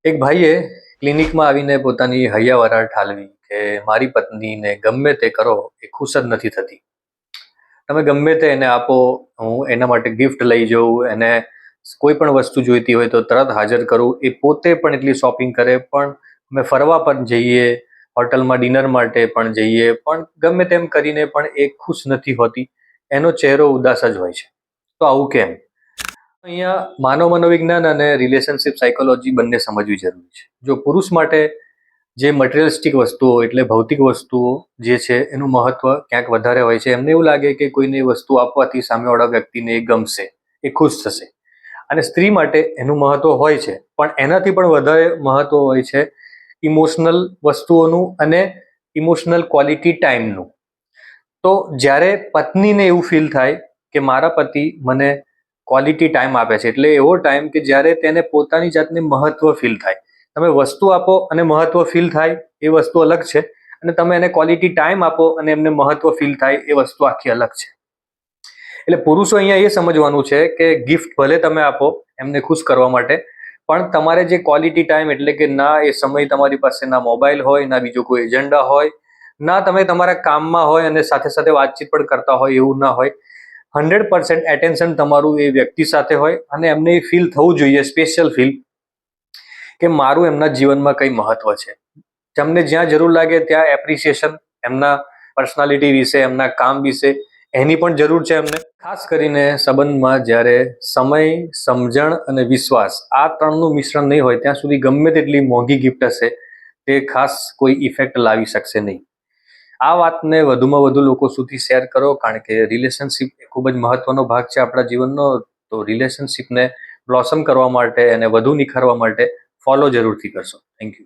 એક ભાઈએ ક્લિનિકમાં આવીને પોતાની હૈયાવરાળ ઠાલવી કે મારી પત્નીને ગમે તે કરો એ ખુશ જ નથી થતી. તમે ગમે તે એને આપો, હું એના માટે ગિફ્ટ લઈ જાઉં, એને કોઈ પણ વસ્તુ જોઈતી હોય તો તરત હાજર કરું, એ પોતે પણ એટલી શોપિંગ કરે, પણ અમે ફરવા પણ જઈએ, હોટલમાં ડિનર માટે પણ જઈએ, પણ ગમે તેમ કરીને પણ એ ખુશ નથી હોતી. એનો ચહેરો ઉદાસ જ હોય છે. તો આવું કેમ? અહીંયા માનવ મનોવિજ્ઞાન અને રિલેશનશિપ સાયકોલોજી બંને સમજવી જરૂરી છે. જો પુરુષ માટે જે મટીરિયલિસ્ટિક વસ્તુઓ એટલે ભૌતિક વસ્તુઓ જે છે એનું મહત્વ ક્યાંક વધારે હોય છે. એમને એવું લાગે કે કોઈને એ વસ્તુ આપવાથી સામેવાળા વ્યક્તિને એ ગમશે, એ ખુશ થશે. અને સ્ત્રી માટે એનું મહત્વ હોય છે, પણ એનાથી પણ વધારે મહત્વ હોય છે ઇમોશનલ વસ્તુઓનું અને ઇમોશનલ ક્વોલિટી ટાઈમનું. તો જ્યારે પત્નીને એવું ફીલ થાય કે મારા પતિ મને ક્વોલિટી ટાઈમ આપે છે, એટલે એવો ટાઈમ કે જ્યારે તેને પોતાની જાતને મહત્વ ફીલ થાય. તમે વસ્તુ આપો અને મહત્વ ફીલ થાય એ વસ્તુ અલગ છે, અને તમે એને ક્વોલિટી ટાઈમ આપો અને એમને મહત્વ ફીલ થાય એ વસ્તુ આખી અલગ છે. એટલે પુરુષો અહીંયા એ સમજવાનું છે કે ગિફ્ટ ભલે તમે આપો એમને ખુશ કરવા માટે, પણ તમારે જે ક્વોલિટી ટાઈમ એટલે કે ના એ સમય તમારી પાસે ના મોબાઈલ હોય, ના બીજો કોઈ એજન્ડા હોય, ના તમે તમારા કામમાં હોય અને સાથે સાથે વાતચીત પણ કરતા હોય, એવું ના હોય. 100% એટેન્શન તમારું એ વ્યક્તિ સાથે હોય અને એમને એ ફીલ થવું જોઈએ, સ્પેશિયલ ફીલ, કે મારું એમના જીવનમાં કંઈ મહત્વ છે. તમને જ્યાં જરૂર લાગે ત્યાં એપ્રિસિએશન એમના પર્સનાલિટી વિશે, એમના કામ વિશે એની પણ જરૂર છે એમને. ખાસ કરીને સંબંધમાં જ્યારે સમય, સમજણ અને વિશ્વાસ આ ત્રણનું મિશ્રણ નહીં હોય ત્યાં સુધી ગમે તેટલી મોંઘી ગિફ્ટ હશે તે ખાસ કોઈ ઇફેક્ટ લાવી શકશે નહીં. આ વાતને વધુમાં વધુ લોકો સુધી શેર કરો, કારણ કે રિલેશનશિપ એ ખૂબ જ મહત્વનો ભાગ છે આપણા જીવનનો. તો રિલેશનશિપને બ્લોસમ કરવા માટે અને વધુ નિખારવા માટે ફોલો જરૂરથી કરશો. Thank you.